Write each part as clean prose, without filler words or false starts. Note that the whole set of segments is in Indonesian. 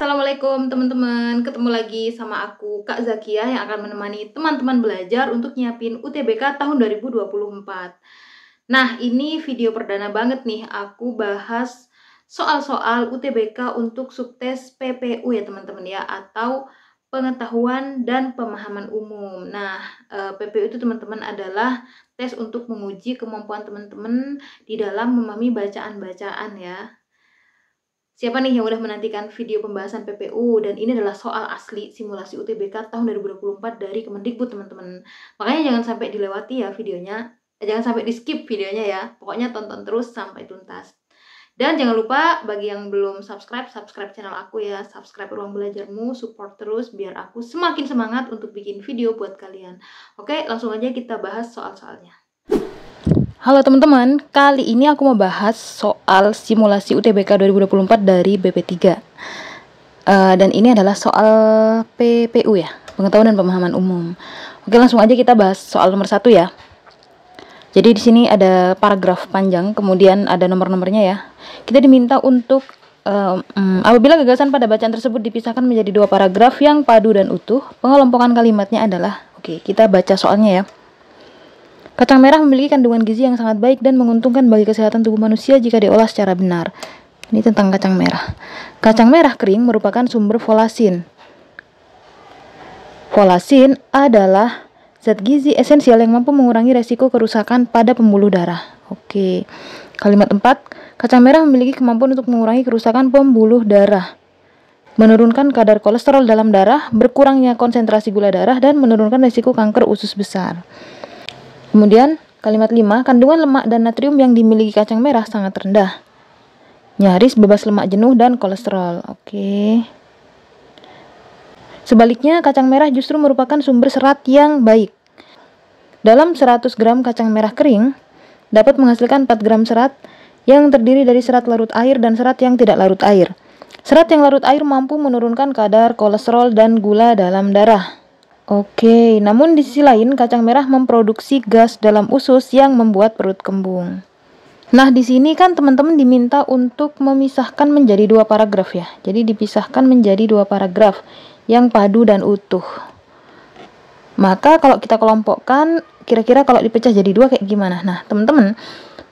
Assalamualaikum teman-teman, ketemu lagi sama aku Kak Zakiah yang akan menemani teman-teman belajar untuk nyiapin UTBK tahun 2024. Nah, ini video perdana banget nih, aku bahas soal-soal UTBK untuk subtes PPU ya teman-teman ya, atau pengetahuan dan pemahaman umum. Nah, PPU itu teman-teman adalah tes untuk menguji kemampuan teman-teman di dalam memahami bacaan-bacaan ya. Siapa nih yang udah menantikan video pembahasan PPU? Dan ini adalah soal asli simulasi UTBK tahun 2024 dari Kemendikbud teman-teman. Makanya jangan sampai dilewati ya videonya. Jangan sampai di skip videonya ya. Pokoknya tonton terus sampai tuntas. Dan jangan lupa bagi yang belum subscribe channel aku ya. Subscribe Ruang Belajarmu, support terus biar aku semakin semangat untuk bikin video buat kalian. Oke, langsung aja kita bahas soal-soalnya. Halo teman-teman, kali ini aku mau bahas soal simulasi UTBK 2024 dari BP3. Dan ini adalah soal PPU ya, pengetahuan dan pemahaman umum. Oke, langsung aja kita bahas soal nomor 1 ya. Jadi di sini ada paragraf panjang, kemudian ada nomor-nomornya ya. Kita diminta untuk apabila gagasan pada bacaan tersebut dipisahkan menjadi 2 paragraf yang padu dan utuh, pengelompokan kalimatnya adalah, oke, kita baca soalnya ya. Kacang merah memiliki kandungan gizi yang sangat baik dan menguntungkan bagi kesehatan tubuh manusia jika diolah secara benar. Ini tentang kacang merah. Kacang merah kering merupakan sumber folasin. Folasin adalah zat gizi esensial yang mampu mengurangi resiko kerusakan pada pembuluh darah. Oke. Kalimat 4, kacang merah memiliki kemampuan untuk mengurangi kerusakan pembuluh darah, menurunkan kadar kolesterol dalam darah, berkurangnya konsentrasi gula darah, dan menurunkan resiko kanker usus besar. Kemudian, kalimat 5, kandungan lemak dan natrium yang dimiliki kacang merah sangat rendah. Nyaris bebas lemak jenuh dan kolesterol. Oke. Sebaliknya, kacang merah justru merupakan sumber serat yang baik. Dalam 100 gram kacang merah kering, dapat menghasilkan 4 gram serat yang terdiri dari serat larut air dan serat yang tidak larut air. Serat yang larut air mampu menurunkan kadar kolesterol dan gula dalam darah. Oke, namun di sisi lain kacang merah memproduksi gas dalam usus yang membuat perut kembung. Nah, di sini kan teman-teman diminta untuk memisahkan menjadi 2 paragraf ya. Jadi dipisahkan menjadi 2 paragraf yang padu dan utuh. Maka kalau kita kelompokkan, kira-kira kalau dipecah jadi 2 kayak gimana? Nah, teman-teman,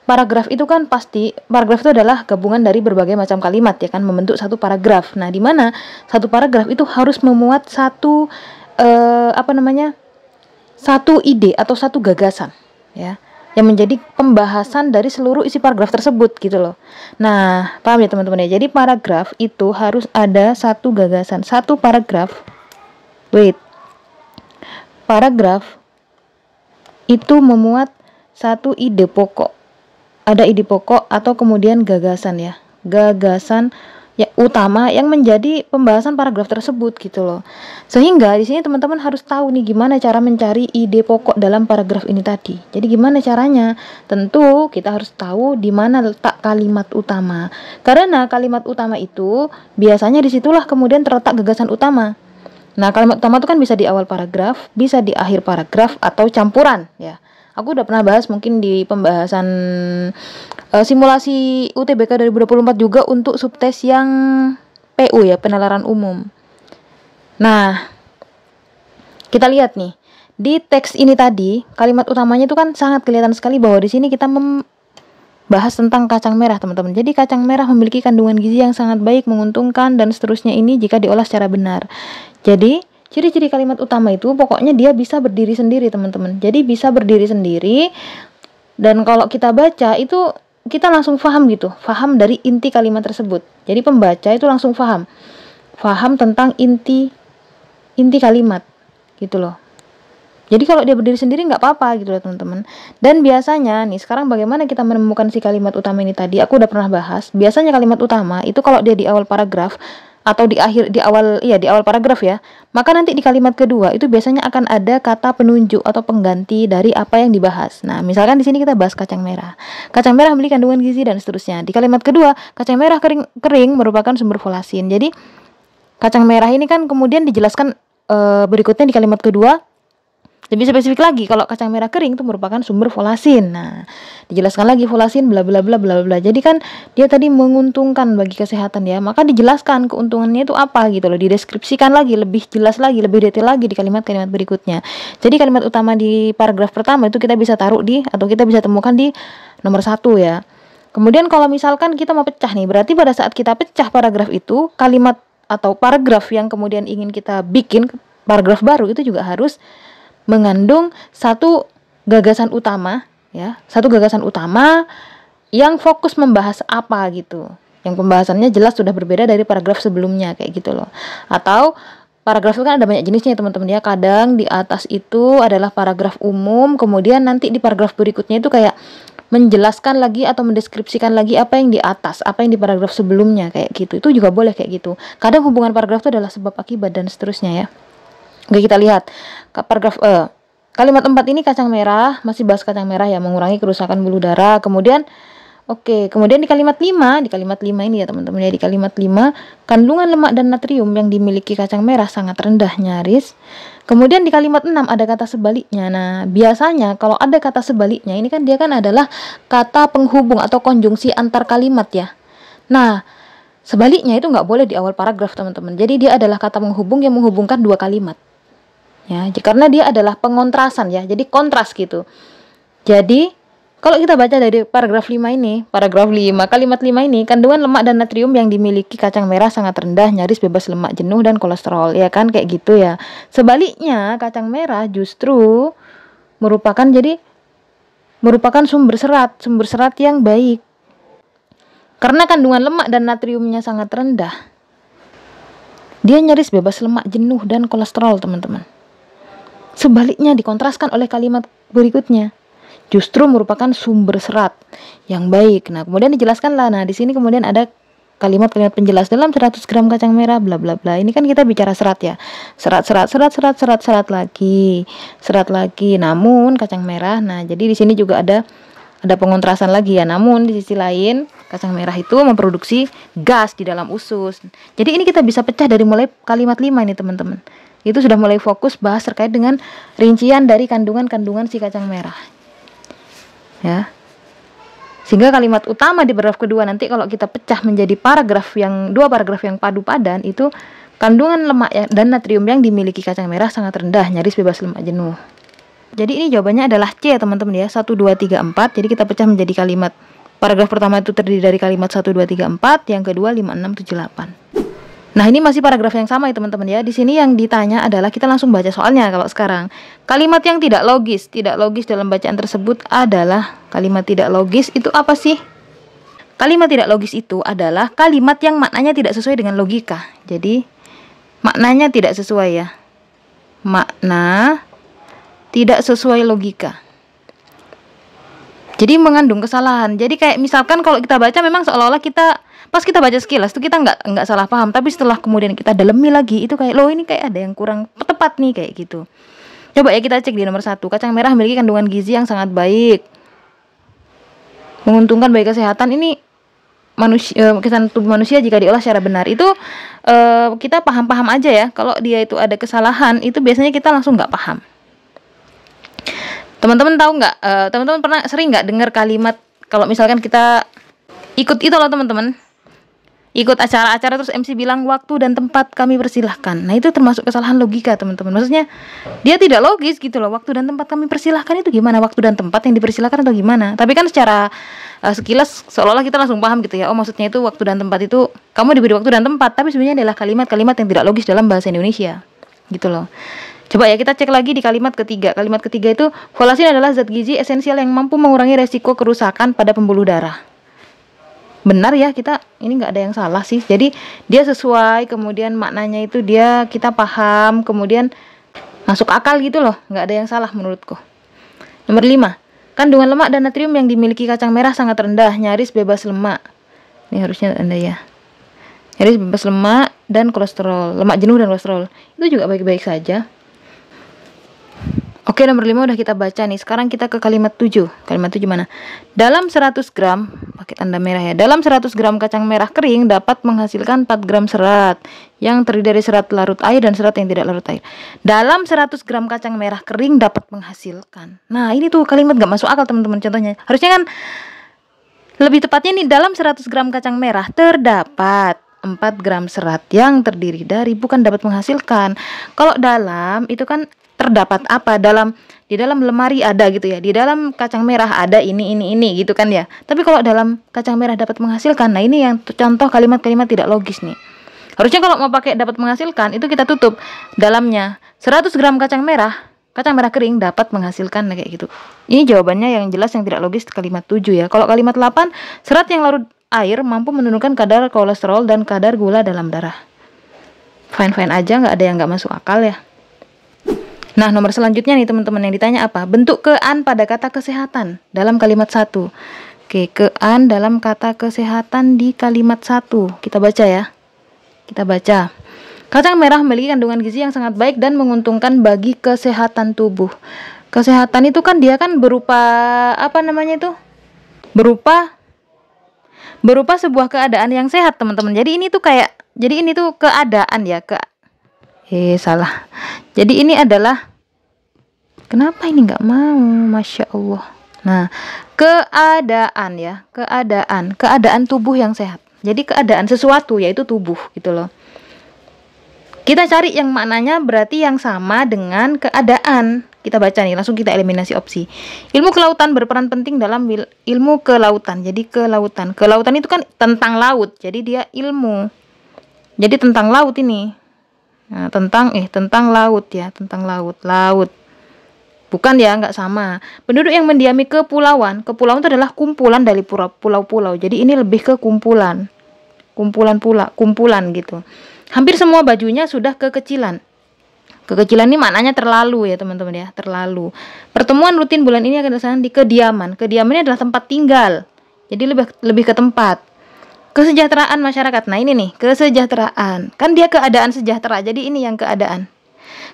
paragraf itu kan pasti, paragraf itu adalah gabungan dari berbagai macam kalimat ya kan, membentuk satu paragraf. Nah, di mana satu paragraf itu harus memuat satu satu ide atau satu gagasan ya, yang menjadi pembahasan dari seluruh isi paragraf tersebut gitu loh. Nah, paham ya teman-teman ya. Jadi paragraf itu harus ada satu gagasan, satu paragraf. Paragraf itu memuat satu ide pokok. Ada ide pokok atau kemudian gagasan ya. Gagasan ya utama yang menjadi pembahasan paragraf tersebut gitu loh. Sehingga di sini teman-teman harus tahu nih gimana cara mencari ide pokok dalam paragraf ini tadi. Jadi gimana caranya? Tentu kita harus tahu di mana letak kalimat utama. Karena kalimat utama itu biasanya disitulah kemudian terletak gagasan utama. Nah, kalimat utama itu kan bisa di awal paragraf, bisa di akhir paragraf atau campuran ya. Aku udah pernah bahas mungkin di pembahasan simulasi UTBK 2024 juga untuk subtes yang PU ya, penalaran umum. Nah, kita lihat nih, di teks ini tadi, kalimat utamanya itu kan sangat kelihatan sekali bahwa di sini kita membahas tentang kacang merah, teman-teman. Jadi kacang merah memiliki kandungan gizi yang sangat baik, menguntungkan, dan seterusnya ini jika diolah secara benar. Jadi, ciri-ciri kalimat utama itu pokoknya dia bisa berdiri sendiri, teman-teman. Jadi bisa berdiri sendiri, dan kalau kita baca itu kita langsung paham gitu, paham dari inti kalimat tersebut. Jadi pembaca itu langsung paham tentang inti kalimat gitu loh. Jadi kalau dia berdiri sendiri nggak apa-apa gitu loh teman-teman. Dan biasanya nih sekarang bagaimana kita menemukan si kalimat utama ini tadi, aku udah pernah bahas. Biasanya kalimat utama itu kalau dia di awal paragraf atau di awal paragraf ya, maka nanti di kalimat kedua itu biasanya akan ada kata penunjuk atau pengganti dari apa yang dibahas. Nah, misalkan di sini kita bahas kacang merah. Kacang merah memiliki kandungan gizi dan seterusnya. Di kalimat kedua, kacang merah kering merupakan sumber folasin. Jadi kacang merah ini kan kemudian dijelaskan berikutnya di kalimat kedua, Lebih spesifik lagi, kalau kacang merah kering itu merupakan sumber folasin. Nah, dijelaskan lagi folasin bla bla bla bla bla. Jadi kan dia tadi menguntungkan bagi kesehatan ya. Maka dijelaskan keuntungannya itu apa gitu loh. Dideskripsikan lagi, lebih jelas lagi, lebih detail lagi di kalimat-kalimat berikutnya. Jadi kalimat utama di paragraf pertama itu kita bisa taruh di, atau kita bisa temukan di nomor 1 ya. Kemudian kalau misalkan kita mau pecah nih, berarti pada saat kita pecah paragraf itu, kalimat atau paragraf yang kemudian ingin kita bikin paragraf baru itu juga harus mengandung satu gagasan utama ya, satu gagasan utama yang fokus membahas apa gitu, yang pembahasannya jelas sudah berbeda dari paragraf sebelumnya kayak gitu loh. Atau paragraf itu kan ada banyak jenisnya teman-teman ya. Kadang di atas itu adalah paragraf umum, kemudian nanti di paragraf berikutnya itu kayak menjelaskan lagi atau mendeskripsikan lagi apa yang di atas, apa yang di paragraf sebelumnya kayak gitu. Itu juga boleh kayak gitu. Kadang hubungan paragraf itu adalah sebab akibat dan seterusnya ya. Oke, kita lihat paragraf kalimat 4 ini kacang merah, masih bahas kacang merah ya, mengurangi kerusakan pembuluh darah. Kemudian kemudian di kalimat 5 ini ya teman-teman ya, di kalimat 5 kandungan lemak dan natrium yang dimiliki kacang merah sangat rendah, nyaris. Kemudian di kalimat 6 ada kata sebaliknya. Nah, biasanya kalau ada kata sebaliknya ini kan dia kan adalah kata penghubung atau konjungsi antar kalimat ya. Nah, sebaliknya itu nggak boleh di awal paragraf teman-teman. Jadi dia adalah kata penghubung yang menghubungkan dua kalimat. Ya, karena dia adalah pengontrasan ya. Jadi kontras gitu. Jadi kalau kita baca dari paragraf 5 ini, kalimat 5 ini, kandungan lemak dan natrium yang dimiliki kacang merah sangat rendah, nyaris bebas lemak jenuh dan kolesterol, ya kan kayak gitu ya. Sebaliknya, kacang merah justru merupakan sumber serat yang baik. Karena kandungan lemak dan natriumnya sangat rendah, dia nyaris bebas lemak jenuh dan kolesterol, teman-teman. Sebaliknya dikontraskan oleh kalimat berikutnya, justru merupakan sumber serat yang baik. Nah, kemudian dijelaskan lah. Nah, di sini kemudian ada kalimat-kalimat penjelas dalam 100 gram kacang merah bla bla bla. Ini kan kita bicara serat ya. Serat lagi. Namun kacang merah. Nah, jadi di sini juga ada pengontrasan lagi ya. Namun di sisi lain, kacang merah itu memproduksi gas di dalam usus. Jadi ini kita bisa pecah dari mulai kalimat 5 ini, teman-teman. Itu sudah mulai fokus bahas terkait dengan rincian dari kandungan-kandungan si kacang merah. Ya. Sehingga kalimat utama di paragraf kedua nanti kalau kita pecah menjadi dua paragraf yang padu padan, itu kandungan lemak dan natrium yang dimiliki kacang merah sangat rendah, nyaris bebas lemak jenuh. Jadi ini jawabannya adalah C ya teman-teman ya, 1, 2, 3, 4. Jadi kita pecah menjadi kalimat, paragraf pertama itu terdiri dari kalimat 1, 2, 3, 4, yang kedua 5, 6, 7, 8. Nah, ini masih paragraf yang sama ya teman-teman ya. Di sini yang ditanya adalah, kita langsung baca soalnya kalau sekarang. Kalimat yang tidak logis dalam bacaan tersebut adalah, kalimat tidak logis itu apa sih? Kalimat tidak logis itu adalah kalimat yang maknanya tidak sesuai dengan logika. Jadi, maknanya tidak sesuai ya. Makna tidak sesuai logika. Jadi mengandung kesalahan. Jadi kayak misalkan kalau kita baca memang seolah-olah kita pas kita baca sekilas tuh kita nggak salah paham, tapi setelah kemudian kita dalemi lagi itu kayak, loh ini kayak ada yang kurang tepat nih kayak gitu. Coba ya kita cek di nomor 1, kacang merah memiliki kandungan gizi yang sangat baik, menguntungkan bagi kesehatan. Ini kesehatan tubuh manusia jika diolah secara benar. Itu kita paham-paham aja ya. Kalau dia itu ada kesalahan, itu biasanya kita langsung nggak paham. Teman-teman tahu nggak? Teman-teman sering nggak dengar kalimat kalau misalkan kita ikut itu loh teman-teman, ikut acara-acara terus MC bilang waktu dan tempat kami persilahkan. Nah, itu termasuk kesalahan logika teman-teman. Maksudnya dia tidak logis gitu loh. Waktu dan tempat kami persilahkan itu gimana? Waktu dan tempat yang dipersilahkan atau gimana? Tapi kan secara sekilas seolah-olah kita langsung paham gitu ya. Oh, maksudnya itu waktu dan tempat itu kamu diberi waktu dan tempat. Tapi sebenarnya adalah kalimat-kalimat yang tidak logis dalam bahasa Indonesia gitu loh. Coba ya kita cek lagi di kalimat ketiga. Kalimat ketiga itu, folasin adalah zat gizi esensial yang mampu mengurangi resiko kerusakan pada pembuluh darah. Benar ya, kita ini nggak ada yang salah sih. Jadi dia sesuai, kemudian maknanya itu kita paham, kemudian masuk akal gitu loh. Nggak ada yang salah menurutku. Nomor 5, kandungan lemak dan natrium yang dimiliki kacang merah sangat rendah, nyaris bebas lemak. Ini harusnya Anda ya. Nyaris bebas lemak dan kolesterol, lemak jenuh dan kolesterol. Itu juga baik-baik saja. Oke, nomor 5 udah kita baca nih. Sekarang kita ke kalimat 7. Kalimat 7 mana? Dalam 100 gram, pakai tanda merah ya. Dalam 100 gram kacang merah kering dapat menghasilkan 4 gram serat yang terdiri dari serat larut air dan serat yang tidak larut air. Dalam 100 gram kacang merah kering dapat menghasilkan. Nah, ini tuh kalimat gak masuk akal teman-teman contohnya. Harusnya kan lebih tepatnya nih, dalam 100 gram kacang merah terdapat 4 gram serat yang terdiri dari, bukan dapat menghasilkan. Kalau dalam itu kan terdapat apa, di dalam lemari ada gitu ya, di dalam kacang merah ada ini gitu kan ya. Tapi kalau dalam kacang merah dapat menghasilkan, nah ini yang contoh kalimat-kalimat tidak logis nih. Harusnya kalau mau pakai dapat menghasilkan itu kita tutup dalamnya 100 gram kacang merah kering dapat menghasilkan, nah kayak gitu. Ini jawabannya yang jelas yang tidak logis kalimat 7 ya. Kalau kalimat 8, serat yang larut air mampu menurunkan kadar kolesterol dan kadar gula dalam darah. Fine-fine aja, nggak ada yang nggak masuk akal ya. Nah, nomor selanjutnya nih teman-teman yang ditanya apa? Bentuk kean pada kata kesehatan dalam kalimat 1. Oke, kean dalam kata kesehatan di kalimat 1. Kita baca ya. Kita baca. Kacang merah memiliki kandungan gizi yang sangat baik dan menguntungkan bagi kesehatan tubuh. Kesehatan itu kan dia kan berupa apa namanya itu? Berupa sebuah keadaan yang sehat, teman-teman. Jadi ini tuh keadaan ya, salah. Jadi ini adalah, kenapa ini nggak mau? Masya Allah. Nah, keadaan ya, keadaan tubuh yang sehat. Jadi keadaan sesuatu yaitu tubuh gitu loh. Kita cari yang maknanya berarti yang sama dengan keadaan. Kita baca nih, langsung kita eliminasi opsi. Ilmu kelautan berperan penting dalam ilmu kelautan. Jadi kelautan itu kan tentang laut. Jadi dia ilmu. Jadi tentang laut ini. Nah, tentang laut ya, tentang laut. Bukan ya, nggak sama. Penduduk yang mendiami kepulauan itu adalah kumpulan dari pulau-pulau. Jadi ini lebih ke kumpulan gitu. Hampir semua bajunya sudah kekecilan. Kekecilan ini maknanya terlalu ya teman-teman ya, terlalu. Pertemuan rutin bulan ini akan dilaksanakan di kediaman. Kediaman ini adalah tempat tinggal. Jadi lebih ke tempat. Kesejahteraan masyarakat. Nah ini nih, kesejahteraan. Kan dia keadaan sejahtera, jadi ini yang keadaan.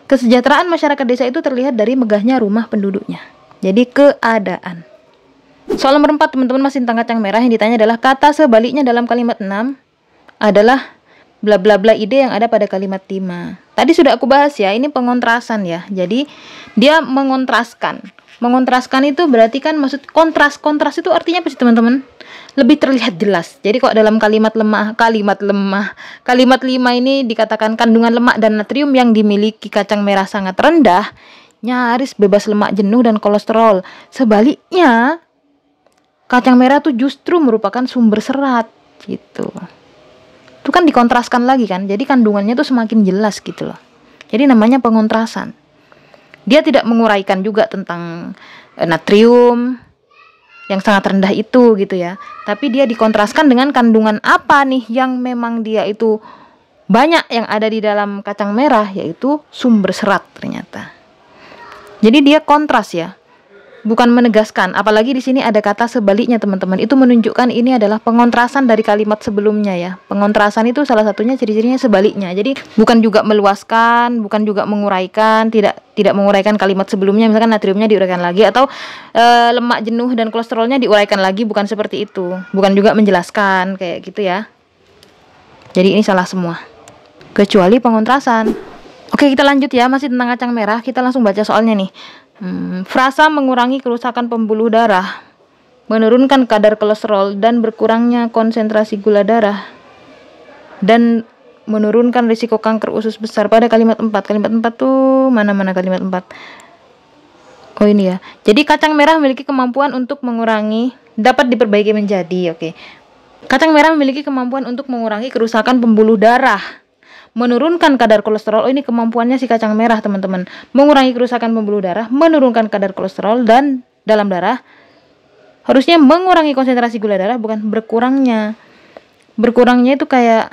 Kesejahteraan masyarakat desa itu terlihat dari megahnya rumah penduduknya. Jadi keadaan. Soal nomor 4 teman-teman masih tentang kacang merah. Yang ditanya adalah kata sebaliknya dalam kalimat 6 adalah bla bla bla ide yang ada pada kalimat 5. Tadi sudah aku bahas ya, ini pengontrasan ya. Jadi dia mengontraskan. Mengontraskan itu berarti kan maksud kontras. Kontras itu artinya apa sih teman-teman? Lebih terlihat jelas. Jadi kok dalam kalimat 5 ini dikatakan kandungan lemak dan natrium yang dimiliki kacang merah sangat rendah, nyaris bebas lemak jenuh dan kolesterol. Sebaliknya, kacang merah tuh justru merupakan sumber serat gitu. Itu kan dikontraskan lagi kan. Jadi kandungannya tuh semakin jelas gitu loh. Jadi namanya pengontrasan. Dia tidak menguraikan juga tentang natrium yang sangat rendah itu gitu ya. Tapi dia dikontraskan dengan kandungan apa nih yang memang dia itu banyak yang ada di dalam kacang merah, yaitu sumber serat ternyata. Jadi dia kontras ya. Bukan menegaskan, apalagi di sini ada kata sebaliknya teman-teman. Itu menunjukkan ini adalah pengontrasan dari kalimat sebelumnya ya. Pengontrasan itu salah satunya ciri-cirinya sebaliknya. Jadi bukan juga meluaskan, bukan juga menguraikan, tidak menguraikan kalimat sebelumnya. Misalkan natriumnya diuraikan lagi atau lemak jenuh dan kolesterolnya diuraikan lagi, bukan seperti itu. Bukan juga menjelaskan kayak gitu ya. Jadi ini salah semua. Kecuali pengontrasan. Oke, kita lanjut ya, masih tentang kacang merah. Kita langsung baca soalnya nih. Frasa mengurangi kerusakan pembuluh darah, menurunkan kadar kolesterol dan berkurangnya konsentrasi gula darah, dan menurunkan risiko kanker usus besar pada kalimat 4. Kalimat 4 tuh mana kalimat 4? Oh ini ya. Jadi kacang merah memiliki kemampuan untuk mengurangi, dapat diperbaiki menjadi, oke. Kacang merah memiliki kemampuan untuk mengurangi kerusakan pembuluh darah, menurunkan kadar kolesterol. Oh ini kemampuannya si kacang merah teman-teman. Mengurangi kerusakan pembuluh darah, menurunkan kadar kolesterol dan dalam darah. Harusnya mengurangi konsentrasi gula darah, bukan berkurangnya. Berkurangnya itu kayak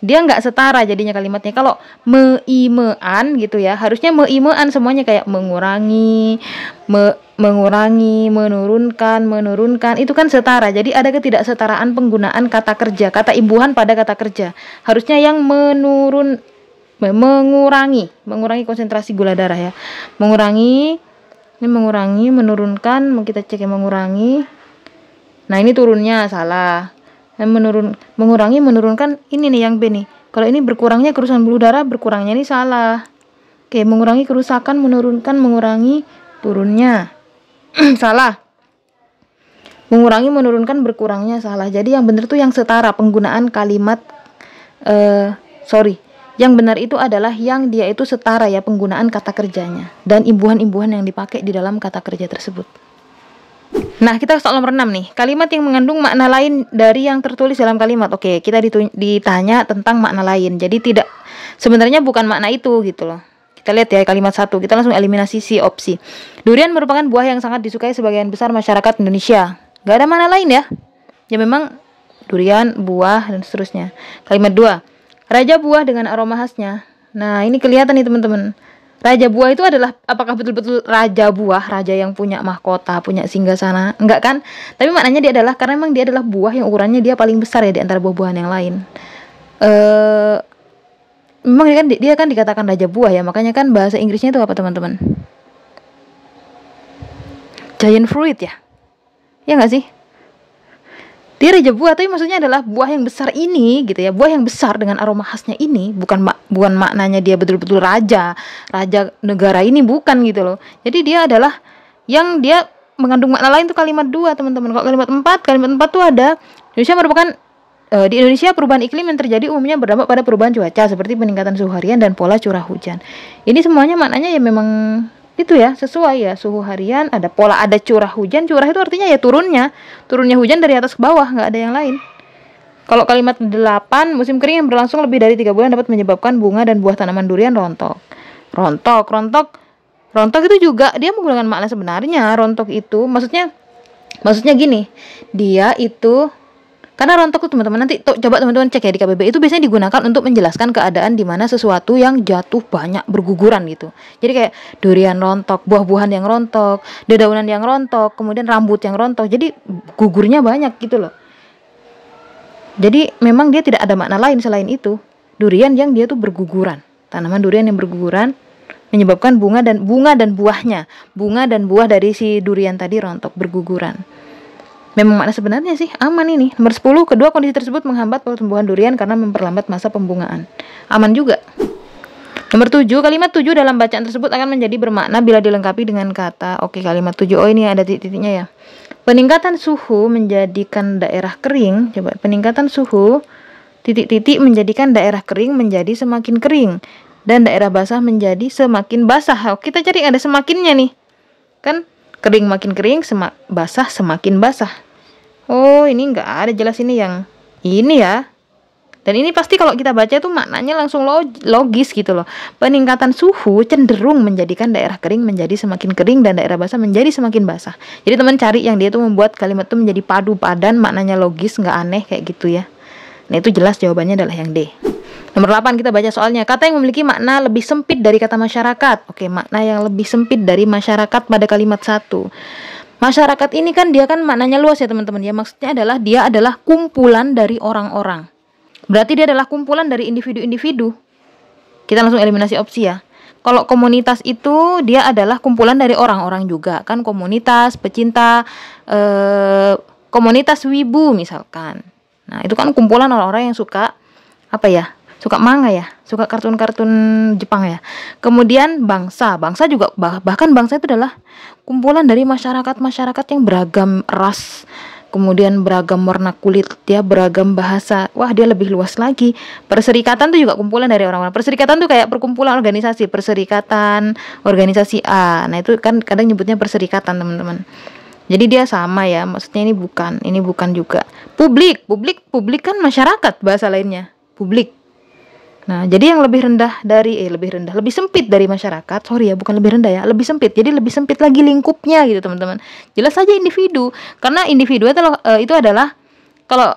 dia nggak setara jadinya kalimatnya. Kalau meimean gitu ya, harusnya meimean semuanya kayak mengurangi, menurunkan, itu kan setara. Jadi ada ketidaksetaraan penggunaan kata kerja, kata imbuhan pada kata kerja. Harusnya yang mengurangi konsentrasi gula darah ya. Mengurangi, menurunkan, kita cek yang mengurangi. Nah, ini turunnya salah. Mengurangi, menurunkan, ini nih yang B nih. Kalau ini berkurangnya kerusakan pembuluh darah, berkurangnya ini salah. Oke, mengurangi kerusakan, menurunkan, mengurangi, turunnya. Salah. Mengurangi, menurunkan, berkurangnya salah. Jadi yang benar tuh yang setara penggunaan kalimat yang benar itu adalah yang dia itu setara ya penggunaan kata kerjanya dan imbuhan-imbuhan yang dipakai di dalam kata kerja tersebut. Nah, kita soal nomor 6 nih. Kalimat yang mengandung makna lain dari yang tertulis dalam kalimat. Oke, kita ditanya tentang makna lain. Jadi sebenarnya bukan makna itu gitu loh. Kita lihat ya kalimat 1. Kita langsung eliminasi si opsi. Durian merupakan buah yang sangat disukai sebagian besar masyarakat Indonesia. Gak ada makna lain ya. Ya memang durian, buah, dan seterusnya. Kalimat 2. Raja buah dengan aroma khasnya. Nah, ini kelihatan nih teman-teman. Raja buah itu adalah apakah betul-betul raja buah, raja yang punya mahkota, punya singgasana? Enggak kan? Tapi maknanya dia adalah karena memang dia adalah buah yang ukurannya dia paling besar ya di antara buah-buahan yang lain. Memang dia kan dikatakan raja buah ya, makanya kan bahasa Inggrisnya itu apa teman-teman? Giant fruit ya? Ya nggak sih? Dia raja buah, tapi maksudnya adalah buah yang besar ini gitu ya. Buah yang besar dengan aroma khasnya ini bukan maknanya dia betul-betul raja negara ini, bukan gitu loh. Jadi dia adalah yang dia mengandung makna lain tuh kalimat 2 teman-teman. Kalau kalimat 4 tuh ada di Indonesia perubahan iklim yang terjadi umumnya berdampak pada perubahan cuaca seperti peningkatan suhu harian dan pola curah hujan. Ini semuanya maknanya ya memang itu ya sesuai ya, suhu harian, ada pola, ada curah hujan. Curah itu artinya ya turunnya hujan dari atas ke bawah, nggak ada yang lain. Kalau kalimat 8, musim kering yang berlangsung lebih dari 3 bulan dapat menyebabkan bunga dan buah tanaman durian rontok itu juga dia menggunakan makna sebenarnya. Rontok itu maksudnya gini, dia itu karena rontok tuh teman-teman, nanti coba teman-teman cek ya di KBBI, itu biasanya digunakan untuk menjelaskan keadaan di mana sesuatu yang jatuh banyak berguguran gitu. Jadi kayak durian rontok, buah-buahan yang rontok, dedaunan yang rontok, kemudian rambut yang rontok. Jadi gugurnya banyak gitu loh. Jadi memang dia tidak ada makna lain selain itu. Durian yang dia tuh berguguran. Tanaman durian yang berguguran menyebabkan bunga dan buahnya. Bunga dan buah dari si durian tadi rontok, berguguran. Memang makna sebenarnya sih aman ini. Nomor 10, kedua kondisi tersebut menghambat pertumbuhan durian karena memperlambat masa pembungaan. Aman juga. Nomor 7, kalimat 7 dalam bacaan tersebut akan menjadi bermakna bila dilengkapi dengan kata. Oke, kalimat 7. Oh, ini ada titik-titiknya ya. Peningkatan suhu menjadikan daerah kering. Coba, peningkatan suhu titik-titik menjadikan daerah kering menjadi semakin kering dan daerah basah menjadi semakin basah. Kita cari ada semakinnya nih. Kan kering makin kering, basah semakin basah. Oh, ini enggak ada jelas ini yang ini ya. Dan ini pasti kalau kita baca itu maknanya langsung logis gitu loh. Peningkatan suhu cenderung menjadikan daerah kering menjadi semakin kering dan daerah basah menjadi semakin basah. Jadi teman cari yang dia tuh membuat kalimat itu menjadi padu padan, maknanya logis, nggak aneh kayak gitu ya. Nah, itu jelas jawabannya adalah yang D. Nomor 8 kita baca soalnya. Kata yang memiliki makna lebih sempit dari kata masyarakat. Oke, makna yang lebih sempit dari masyarakat pada kalimat 1. Masyarakat ini kan dia kan maknanya luas ya teman-teman ya. Maksudnya adalah dia adalah kumpulan dari orang-orang. Berarti dia adalah kumpulan dari individu-individu. Kita langsung eliminasi opsi ya. Kalau komunitas itu dia adalah kumpulan dari orang-orang juga. Kan komunitas pecinta komunitas wibu misalkan. Nah, itu kan kumpulan orang-orang yang suka suka manga ya, suka kartun-kartun Jepang ya. Kemudian bangsa juga bahkan bangsa itu adalah kumpulan dari masyarakat yang beragam ras, kemudian beragam warna kulit, dia beragam bahasa. Wah, dia lebih luas lagi. Perserikatan itu juga kumpulan dari orang-orang. Perserikatan itu kayak perkumpulan organisasi, perserikatan organisasi A. Nah, itu kan kadang nyebutnya perserikatan, teman-teman. Jadi dia sama ya, maksudnya ini bukan juga. Publik kan masyarakat bahasa lainnya, publik. Nah, jadi yang lebih sempit dari masyarakat, lebih sempit. Jadi lebih sempit lagi lingkupnya gitu, teman-teman. Jelas saja individu, karena individu itu adalah kalau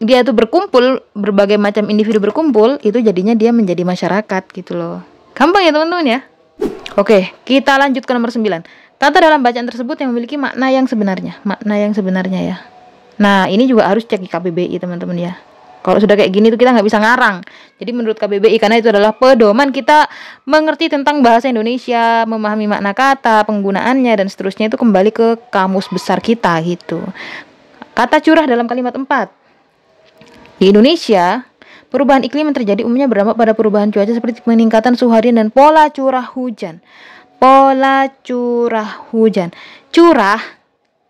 dia itu berkumpul, berbagai macam individu berkumpul, itu jadinya dia menjadi masyarakat gitu loh. Gampang ya, teman-teman ya. Oke, kita lanjut ke nomor 9. Kata dalam bacaan tersebut yang memiliki makna yang sebenarnya ya. Nah, ini juga harus cek di KBBI, teman-teman ya. Kalau sudah kayak gini tuh kita nggak bisa ngarang. Jadi menurut KBBI, karena itu adalah pedoman kita mengerti tentang bahasa Indonesia, memahami makna kata, penggunaannya dan seterusnya, itu kembali ke kamus besar kita gitu. Kata curah dalam kalimat 4. Di Indonesia, perubahan iklim yang terjadi umumnya berdampak pada perubahan cuaca seperti peningkatan suhu harian dan pola curah hujan. Pola curah hujan. Curah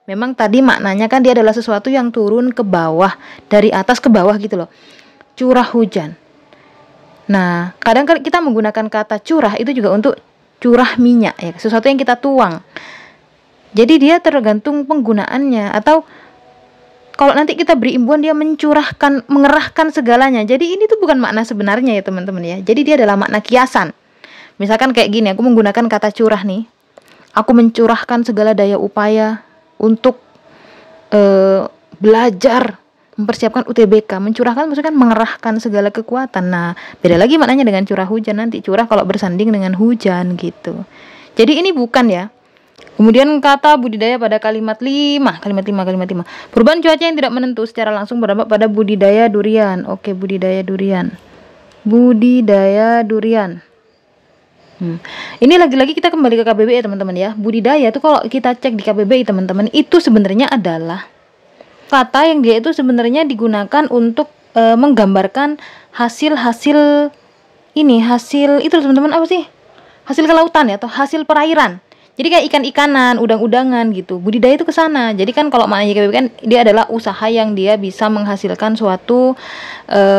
memang tadi maknanya kan dia adalah sesuatu yang turun ke bawah, dari atas ke bawah gitu loh. Curah hujan. Nah, kadang kita menggunakan kata curah itu juga untuk curah minyak ya, sesuatu yang kita tuang. Jadi dia tergantung penggunaannya, atau kalau nanti kita beri imbuhan dia mencurahkan, mengerahkan segalanya. Jadi ini tuh bukan makna sebenarnya ya teman-teman ya. Jadi dia adalah makna kiasan. Misalkan kayak gini, aku menggunakan kata curah nih. Aku mencurahkan segala daya upaya untuk belajar, mempersiapkan UTBK. Mencurahkan maksudnya kan mengerahkan segala kekuatan. Nah, beda lagi maknanya dengan curah hujan nanti. Curah kalau bersanding dengan hujan gitu. Jadi ini bukan ya. Kemudian kata budidaya pada kalimat 5. Perubahan cuaca yang tidak menentu secara langsung berdampak pada budidaya durian. Oke, budidaya durian. Ini lagi-lagi kita kembali ke KBBI ya teman-teman ya. Budidaya itu kalau kita cek di KBBI teman-teman, itu sebenarnya adalah kata yang dia itu sebenarnya digunakan untuk menggambarkan hasil itu teman-teman, apa sih? Hasil kelautan ya, atau hasil perairan. Jadi kayak ikan-ikanan, udang-udangan gitu. Budidaya itu ke sana. Jadi kan kalau maknanya KBBI kan dia adalah usaha yang dia bisa menghasilkan suatu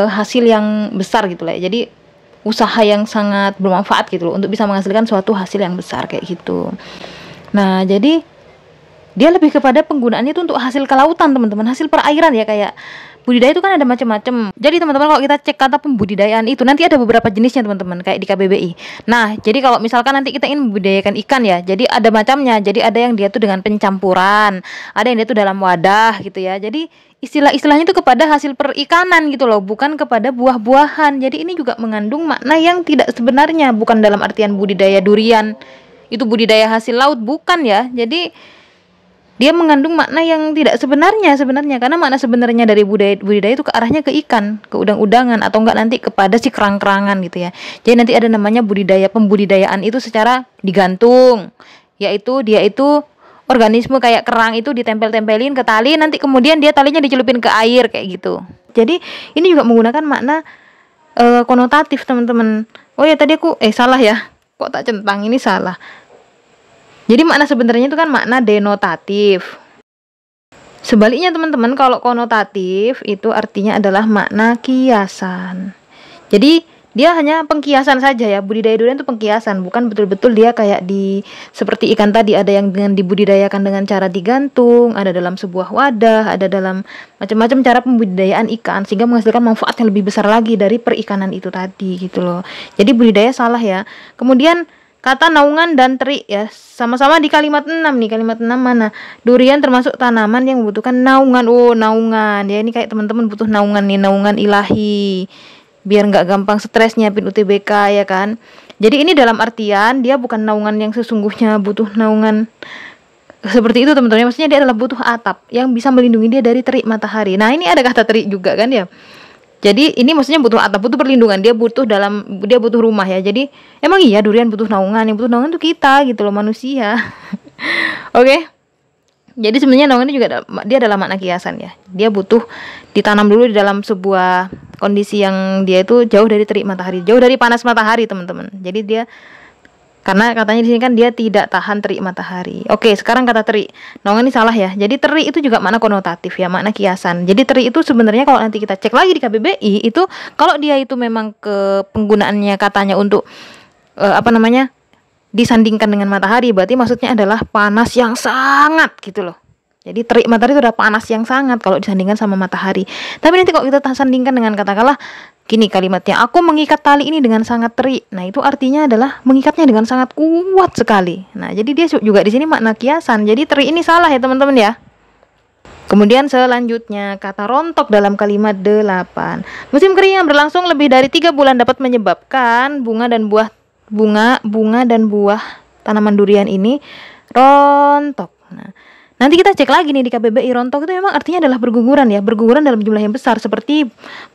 hasil yang besar gitu lah ya. Jadi usaha yang sangat bermanfaat gitu loh, untuk bisa menghasilkan suatu hasil yang besar kayak gitu. Nah, jadi dia lebih kepada penggunaannya itu untuk hasil kelautan teman-teman, hasil perairan ya. Kayak budidaya itu kan ada macam-macam. Jadi teman-teman kalau kita cek kata pembudidayaan itu nanti ada beberapa jenisnya teman-teman, kayak di KBBI. Nah, jadi kalau misalkan nanti kita ingin membudidayakan ikan ya, jadi ada macamnya. Jadi ada yang dia tuh dengan pencampuran, ada yang dia tuh dalam wadah gitu ya. Jadi istilah-istilahnya itu kepada hasil perikanan gitu loh, bukan kepada buah-buahan. Jadi ini juga mengandung makna yang tidak sebenarnya, bukan dalam artian budidaya durian itu budidaya hasil laut, bukan ya. Jadi dia mengandung makna yang tidak sebenarnya, karena makna sebenarnya dari budidaya itu ke arahnya ke ikan, ke udang-udangan, atau enggak nanti kepada si kerang-kerangan gitu ya. Jadi nanti ada namanya pembudidayaan itu secara digantung, yaitu dia itu organisme kayak kerang itu ditempel-tempelin ke tali, nanti kemudian dia talinya dicelupin ke air kayak gitu. Jadi ini juga menggunakan makna konotatif teman-teman. Oh ya tadi aku salah ya, kok tak centang, ini salah. Jadi makna sebenarnya itu kan makna denotatif. Sebaliknya teman-teman, kalau konotatif itu artinya adalah makna kiasan. Jadi dia hanya pengkiasan saja ya. Budidaya durian itu pengkiasan, bukan betul-betul dia kayak seperti ikan tadi, ada yang dengan dibudidayakan dengan cara digantung, ada dalam sebuah wadah, ada dalam macam-macam cara pembudidayaan ikan sehingga menghasilkan manfaat yang lebih besar lagi dari perikanan itu tadi gitu loh. Jadi budidaya salah ya. Kemudian kata naungan dan terik ya, sama-sama di kalimat 6 nih. Kalimat 6 mana? Durian termasuk tanaman yang membutuhkan naungan. Oh, naungan. Ya ini kayak teman-teman butuh naungan nih, naungan ilahi. Biar nggak gampang stres nyiapin UTBK ya kan. Jadi ini dalam artian dia bukan naungan yang sesungguhnya butuh naungan seperti itu teman-teman. Maksudnya dia adalah butuh atap yang bisa melindungi dia dari terik matahari. Nah ini ada kata terik juga kan ya. Jadi ini maksudnya butuh atap, butuh perlindungan, dia butuh rumah ya. Jadi emang iya durian butuh naungan, yang butuh naungan itu kita gitu loh, manusia. Oke. Jadi sebenarnya naungan itu juga dia adalah makna kiasan ya. Dia butuh ditanam dulu di dalam sebuah kondisi yang dia itu jauh dari terik matahari, jauh dari panas matahari teman-teman. Jadi dia, karena katanya di sini kan dia tidak tahan terik matahari. Oke, sekarang kata terik. Naungan ini salah ya. Jadi terik itu juga makna konotatif ya, makna kiasan. Jadi terik itu sebenarnya kalau nanti kita cek lagi di KBBI itu, kalau dia itu memang ke penggunaannya katanya untuk disandingkan dengan matahari, berarti maksudnya adalah panas yang sangat gitu loh. Jadi terik matahari itu udah panas yang sangat kalau disandingkan sama matahari. Tapi nanti kalau kita sandingkan dengan katakanlah gini kalimatnya, aku mengikat tali ini dengan sangat terik. Nah itu artinya adalah mengikatnya dengan sangat kuat sekali. Nah jadi dia juga di sini makna kiasan. Jadi terik ini salah ya teman-teman ya. Kemudian selanjutnya kata rontok dalam kalimat 8. Musim kering yang berlangsung lebih dari 3 bulan dapat menyebabkan bunga dan buah tanaman durian ini rontok. Nah, Nanti kita cek lagi nih di KBBI, rontok itu memang artinya adalah berguguran ya, berguguran dalam jumlah yang besar seperti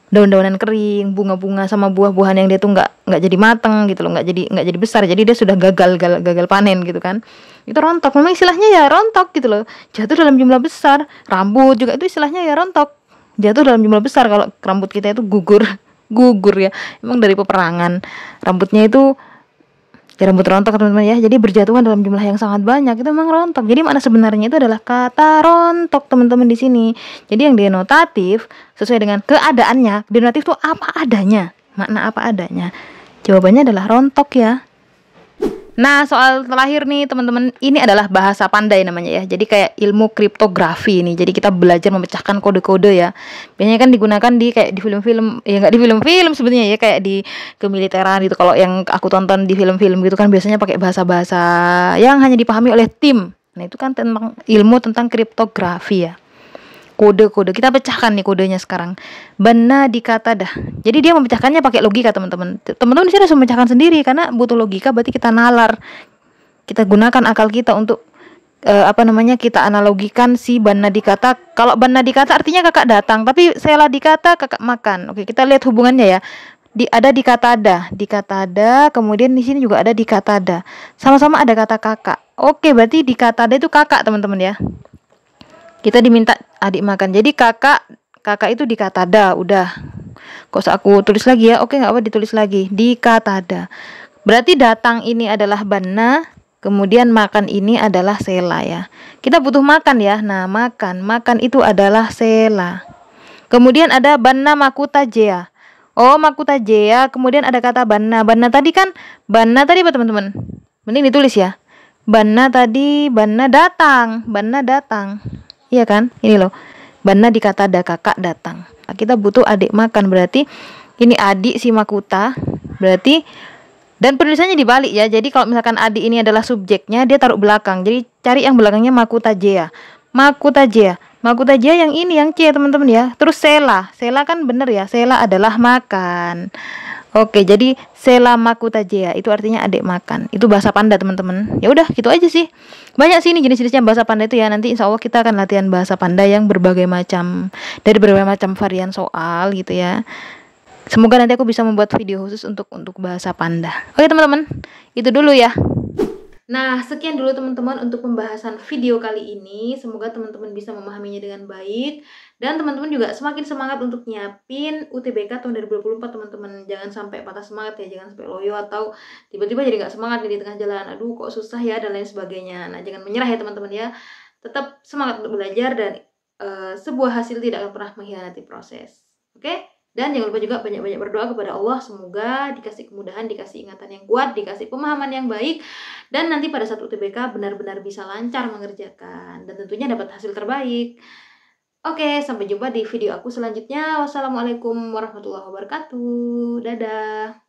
daun-daunan kering, bunga-bunga sama buah-buahan yang dia tuh nggak jadi mateng gitu loh, nggak jadi besar, jadi dia sudah gagal panen gitu kan. Itu rontok, memang istilahnya ya rontok gitu loh, jatuh dalam jumlah besar. Rambut juga itu istilahnya ya rontok, jatuh dalam jumlah besar. Kalau rambut kita itu gugur gugur ya, emang dari peperangan rambutnya itu. Ya, rambut rontok teman-teman ya, jadi berjatuhan dalam jumlah yang sangat banyak, itu memang rontok. Jadi makna sebenarnya itu adalah kata rontok teman-teman di sini. Jadi yang denotatif sesuai dengan keadaannya. Denotatif itu apa adanya, makna apa adanya. Jawabannya adalah rontok ya. Nah, soal terakhir nih teman-teman, ini adalah bahasa pandai namanya ya. Jadi kayak ilmu kriptografi nih. Jadi kita belajar memecahkan kode-kode ya. Biasanya kan digunakan di kayak di film-film, ya nggak di film-film sebenarnya ya, kayak di kemiliteran gitu. Kalau yang aku tonton di film-film gitu kan biasanya pakai bahasa-bahasa yang hanya dipahami oleh tim. Nah, itu kan tentang ilmu tentang kriptografi ya. Kode-kode kita pecahkan nih kodenya sekarang. Bana dikata dah. Jadi dia memecahkannya pakai logika teman-teman. Teman-teman di sini harus memecahkan sendiri karena butuh logika, berarti kita nalar. Kita gunakan akal kita untuk kita analogikan si bana dikata. Kalau bana dikata artinya kakak datang, tapi sela dikata kakak makan. Oke, kita lihat hubungannya ya. Ada dikata ada, kemudian di sini juga ada dikata ada. Sama-sama ada kata kakak. Oke, berarti dikata ada itu kakak teman-teman ya. Kita diminta adik makan, jadi kakak itu dikatada, udah. Kok usah aku tulis lagi ya? Oke, nggak apa ditulis lagi, dikatada. Berarti datang ini adalah bana, kemudian makan ini adalah sela ya. Kita butuh makan ya. Nah, makan itu adalah sela. Kemudian ada bana makuta jea. Oh, makuta jea, kemudian ada kata bana. Bana tadi apa teman-teman? Mending ditulis ya. Bana datang. Iya kan? Ini loh. Bana dikata ada kakak datang. Nah, kita butuh adik makan, berarti ini adik si makuta. Berarti dan penulisannya dibalik ya. Jadi kalau misalkan adik ini adalah subjeknya, dia taruh belakang. Jadi cari yang belakangnya makuta jea. Makuta jea yang ini yang C teman-teman ya. Terus sela. Sela kan bener ya. Sela adalah makan. Oke, jadi sela makuta jea itu artinya adik makan. Itu bahasa Panda teman-teman. Ya udah, gitu aja sih. Banyak sih ini jenis-jenisnya bahasa Panda itu ya. Nanti insya Allah kita akan latihan bahasa Panda yang berbagai macam, dari berbagai macam varian soal gitu ya. Semoga nanti aku bisa membuat video khusus untuk bahasa Panda. Oke teman-teman, itu dulu ya. Nah, sekian dulu teman-teman untuk pembahasan video kali ini. Semoga teman-teman bisa memahaminya dengan baik. Dan teman-teman juga semakin semangat untuk nyiapin UTBK tahun 2024 teman-teman. Jangan sampai patah semangat ya, jangan sampai loyo atau tiba-tiba jadi gak semangat nih di tengah jalan. Aduh kok susah ya dan lain sebagainya. Nah, jangan menyerah ya teman-teman ya. Tetap semangat untuk belajar dan sebuah hasil tidak akan pernah mengkhianati proses. Oke? Dan jangan lupa juga banyak-banyak berdoa kepada Allah. Semoga dikasih kemudahan, dikasih ingatan yang kuat, dikasih pemahaman yang baik. Dan nanti pada saat UTBK benar-benar bisa lancar mengerjakan. Dan tentunya dapat hasil terbaik. Oke, sampai jumpa di video aku selanjutnya. Wassalamualaikum warahmatullahi wabarakatuh. Dadah.